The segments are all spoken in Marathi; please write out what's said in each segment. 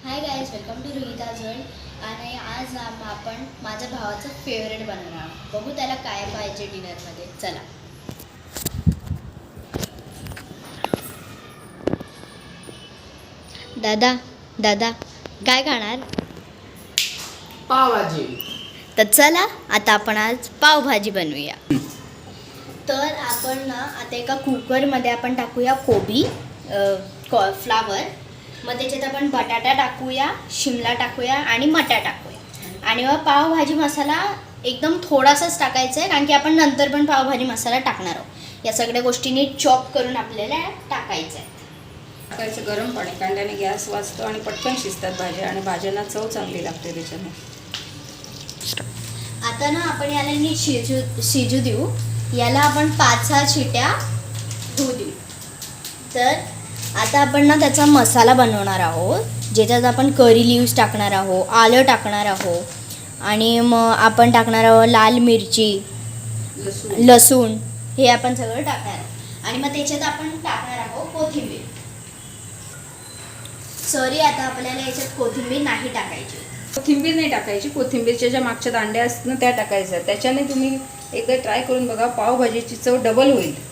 High guys, welcome to Rohita zone. आणि आज आपण माझ्या भावाचं फेवरेट बनवणार आहोत. बघू त्याला काय पाहिजे डिनरमध्ये. चला. दादा दादा काय खाणार? पावभाजी. तर चला आता आपण आज पावभाजी बनवूया. तर आपण ना आता एका कुकरमध्ये आपण टाकूया कोबी, फ्लावर. मग त्याच्यात आपण बटाटा टाकूया, शिमला टाकूया आणि मटा टाकूया. आणि मग पावभाजी मसाला एकदम थोडासाच टाकायचा आहे, कारण की आपण नंतर पण पावभाजी मसाला टाकणार आहोत. या सगळ्या गोष्टींनी चॉप करून आपल्याला टाकायचं आहे. टाकायचं गरम पाणी, कांद्याने गॅस वाचतो आणि पटकन शिजतात भाज्या आणि भाज्यांना चव चांगली लागते त्याच्याने. आता ना आपण याला नीट शिजू देऊ. याला आपण 5-6 शिट्या होऊ देऊ. तर आता आपण ना त्याचा मसाला बनवणार आहोत, ज्याच्यात आपण करी लिव्स टाकणार आहोत, आलं टाकणार आहोत आणि मग आपण टाकणार आहोत लाल मिरची, लसूण. हे आपण सगळं टाकणार आहोत. आणि मग त्याच्यात आपण टाकणार आहोत कोथिंबीर. सॉरी, आता आपल्याला याच्यात कोथिंबीर नाही टाकायची. कोथिंबीर नाही टाकायची. कोथिंबीरच्या ज्या मागच्या दांड्या असतात ना त्या टाकायच्या. त्याच्याने तुम्ही एकदा ट्राय करून बघा, पावभाजीची चव डबल होईल.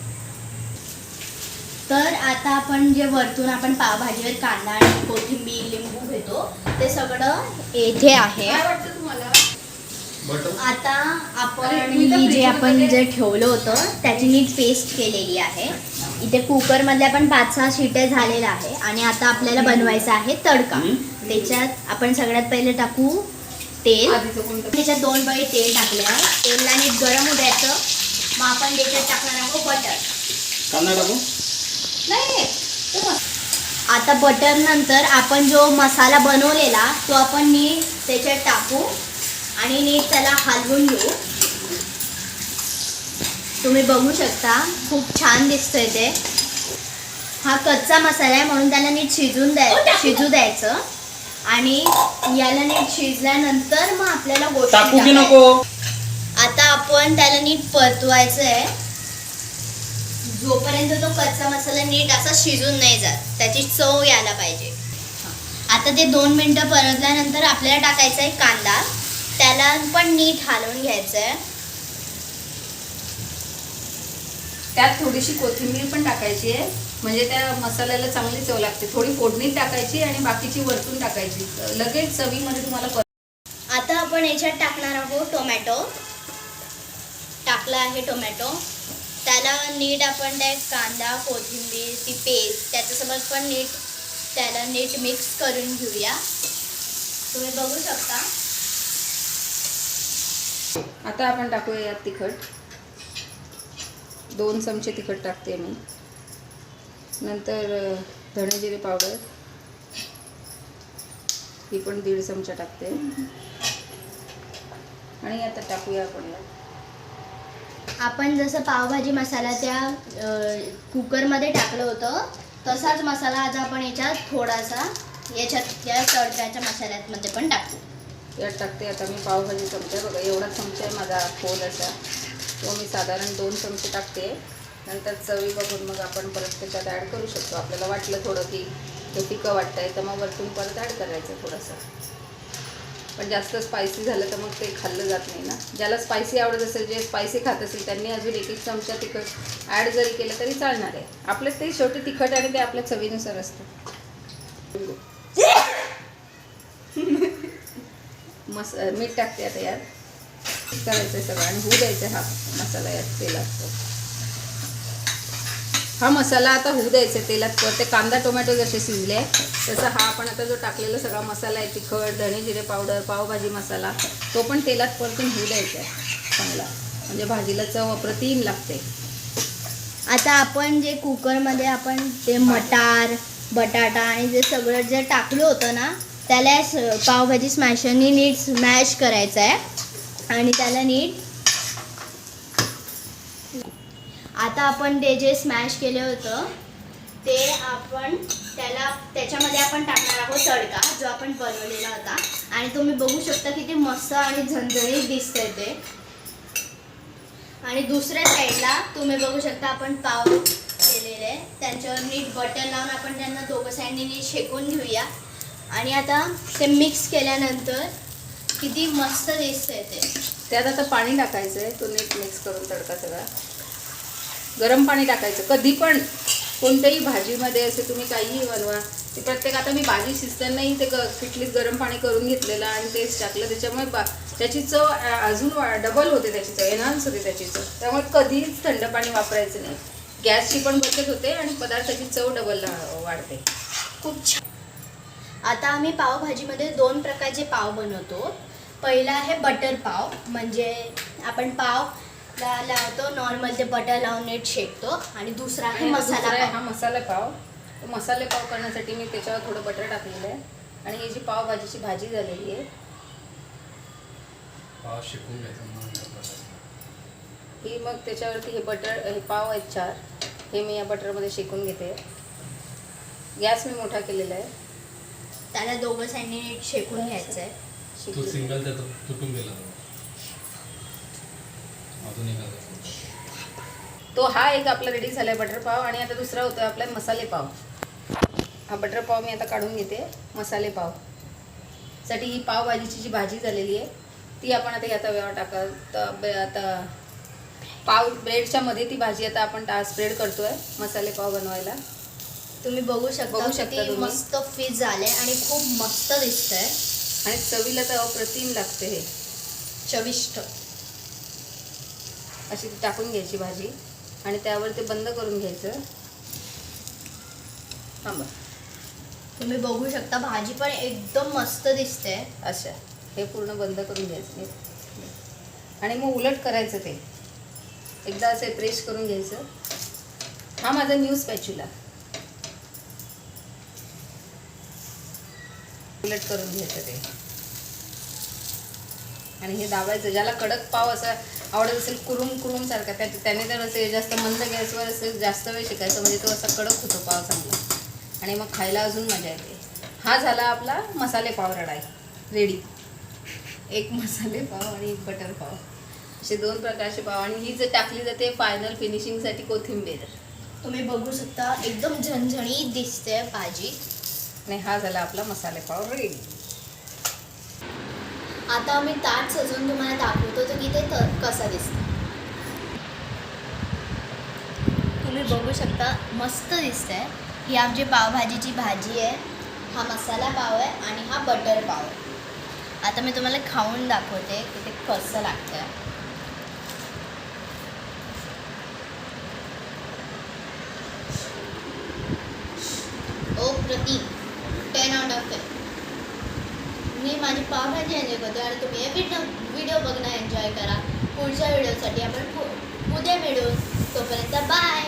तर आता आपण जे वरतून आपण पावभाजीवर कांदा आणि कोथिंबीर, लिंबू घेतो ते सगळं येथे आहे. काय वाटतं तुम्हाला? आता आपण ही जे आपण जे ठेवलं होतं त्याची नीट पेस्ट केलेली आहे. इथे कुकरमध्ये आपण 5-6 शिट्या झालेल्या आहे. आणि आता आपल्याला बनवायचा आहे तडका. त्याच्यात आपण सगळ्यात पहिले टाकू तेल. त्याच्यात 2 पळी तेल टाकले आहे. तेलला नीट गरम होऊ द्यायचं. मग आपण त्याच्यात टाकणार आहोत बटर. कांदा टाकू नाही, आता बटर नंतर आपण जो मसाला बनवलेला तो आपण नीट त्याच्यात टाकू आणि नीट त्याला हलवून घेऊ. तुम्ही बघू शकता खूप छान दिसतंय ते. हा कच्चा मसाला आहे म्हणून त्याला नीट शिजू द्यायचं. आणि याला नीट शिजल्यानंतर मग आपल्याला गोष्टी नको. आता आपण त्याला नीट परतवायचं आहे जोपर्यंत तो कच्चा मसाला नीट असा शिजून नाही जात, त्याची चव यायला पाहिजे. आता ते 2 मिनटं परतल्यानंतर आपल्याला टाकायचा आहे कांदा. त्याला पण नीट हलवून घ्यायचं आहे. त्यात थोडीशी कोथिंबीर पण टाकायची आहे, म्हणजे त्या मसाल्याला चांगली चव लागते. थोडी फोडणी टाकायची आणि बाकीची वरतून टाकायची. लगेच चवीमध्ये तुम्हाला आता आपण याच्यात टाकणार आहोत टोमॅटो. टाकला आहे टोमॅटो. त्याला नीट आपण त्या कांदा, कोथिंबीर, ती पेस्ट त्याच्यासोबत पण त्याला नीट मिक्स करून घेऊया. तुम्ही बघू शकता. आता आपण टाकूया यात तिखट. 2 चमचे तिखट टाकते मी. नंतर धणे जिरे पावडर ही पण 1.5 चमचा टाकते. आणि आता टाकूया आपण जसं पावभाजी मसाला त्या कुकरमध्ये टाकलं होतं तसाच मसाला आज आपण याच्यात थोडासा या तडक्याच्या मसाल्यामध्ये पण टाकू. यात टाकते आता मी पावभाजी चमचा. बघा एवढा चमचा आहे माझा खोल असा, तो मी साधारण 2 चमचे टाकते. नंतर चवी बघून मग आपण परत त्याच्यात ॲड करू शकतो. आपल्याला वाटलं थोडं की ते फिकं वाटतंय तर मग वरतून परत ॲड करायचं थोडंसं. पण जास्त स्पायसी झालं तर मग ते खाल्लं जात नाही ना. ज्याला स्पायसी आवडत असेल, जे स्पायसी खात असेल त्यांनी अजून 1-1 चमचा तिखट ॲड जरी केलं तरी चालणार आहे. आपलं ते शेवटी तिखट आणि ते आपल्या चवीनुसार असतं. मीठ टाकते आता यात. करायचं सगळं आणि होऊ द्यायचं हा मसाला यात तेलात. हा मसाला आता होऊ द्यायचा तेलात. ते कांदा टोमॅटो जसे शिजले तसं हा आपण आता जो टाकलेला सगळा मसाला आहे, तिखट, धणे जिरे पावडर, पावभाजी मसाला, तो पण तेलात परतून होऊ द्यायचा आहे चांगला. म्हणजे भाजीला चव अप्रतिम लागते. आता आपण जे कुकरमध्ये आपण ते मटार, बटाटा आणि जे सगळं जे टाकलं होतं ना त्याला पावभाजी स्मॅशरनी नीट स्मॅश करायचं आहे. आणि त्याला नीट आता आपण ते जे स्मॅश केलं होतं ते आपण त्याच्यामध्ये आपण टाकणार आहोत तडका जो आपण बनवलेला होता. आणि तुम्ही बघू शकता किती मस्त आणि झणझणीत दिसतंय ते. आणि दुसऱ्या साईडला तुम्ही बघू शकता आपण पाव केलेले त्यांच्यावर नीट बटर लावून आपण त्यांना दोघं साईडने नीट शेकून घेऊया. आणि आता ते मिक्स केल्यानंतर किती मस्त दिसतंय ते. त्यात आता पाणी टाकायचं आहे, तो नीट मिक्स करून तडका सगळा. गरम पाणी टाकायचं. कधी पण कोणत्याही भाजीमध्ये असे तुम्ही काहीही बनवा, ते प्रत्येक आता मी भाजी शिजतानाही ते किटलीत गरम पाणी करून घेतलेलं आणि तेच टाकलं, त्याच्यामुळे त्याची चव अजून डबल होते, त्याची चव एनहान्स होते त्याची चव. त्यामुळे कधीच थंड पाणी वापरायचं नाही. गॅसची पण बचत होते आणि पदार्थाची चव डबल वाढते. खूप छान. आता आम्ही पावभाजीमध्ये 2 प्रकारचे पाव बनवतो. पहिला आहे बटर पाव, म्हणजे आपण पाव लावतो नॉर्मल, ते बटर लावून नीट शेकतो. आणि दुसरा आहे आणि मसाला दुसरा आहे पाव. हा मसाला पाव. तो मसाले पाव करण्यासाठी मी त्याच्यावर थोडं बटर टाकलेलं आहे आणि ही जी पावभाजीची भाजी झालेली आहे पाव शिकून घ्यायचं. ही मग त्याच्यावरती हे बटर, हे पाव आहेत 4, हे मी या बटरमध्ये शेकून घेते. गॅस मी मोठा केलेला आहे. त्याला दोघं साईडने नीट शेकून घ्यायचं आहे. तो सिंगल त्याचा तुटून गेला अजून एक. तो हा एक आपला रेडी झाला आहे बटर पाव. आणि आता दुसरा होतो आपला मसाले पाव. हा बटर पाव मी आता काढून घेते. मसाले पाव साठी ही पावभाजीची जी भाजी झालेली आहे ती आपण आता या तव्यावर टाकत. आता पाव ब्रेडच्या मध्ये ती भाजी आता आपण स्प्रेड करतोय मसाले पाव बनवायला. तुम्ही बघू शकता तुम्ही. किती मस्त फिश झाले आणि खूप मस्त दिसतंय आणि चवीला तर अप्रतिम लागते. हे चविष्ट. अशी टाकून घ्यायची भाजी आणि त्यावर ते बंद करून घ्यायचं. थांबा. तुम्ही बघू शकता भाजी पण एकदम मस्त दिसते. अच्छा, हे पूर्ण बंद करून घ्यायचं आणि मग उलट करायचं. ते एकदा असे प्रेस करून घ्यायचं. हा माझा न्यू स्पॅच्युला. उलट करून घ्यायचं ते आणि हे दाबायचं. ज्याला कडक पाव असा आवडत असेल कुरुम कुरुम सारखा, त्याने तर असे जास्त मंद गॅसवर असेल जास्त वेळ शिकायचं, म्हणजे तो असा कडक होतो पाव चांगला आणि मग खायला अजून मजा येते. हा झाला आपला मसाले पाव रेडी. एक मसाले पाव आणि एक बटर पाव, असे 2 प्रकारचे पाव. आणि ही जर टाकली जाते फायनल फिनिशिंगसाठी कोथिंबीर. तुम्ही बघू शकता एकदम झणझणीत दिसते भाजी. आणि हा झाला आपला मसाले पाव रेडी. आता आम्ही ताट सजवून तुम्हाला दाखवतो तर की ते कसा दिसतं. तुम्ही बघू शकता मस्त दिसतंय. ही आमची पावभाजीची भाजी आहे, हा मसाला पाव आहे आणि हा बटर पाव आहे. आता मी तुम्हाला खाऊन दाखवते की ते कसं लागतं. ओ प्रतिम, 10 out of 10. मी माझी पावभाजी एन्जॉय करतो आणि तुम्ही हे व्हिडिओ बघणं एन्जॉय करा. पुढच्या व्हिडिओसाठी आपण उद्या मिळू. तोपर्यंत बाय.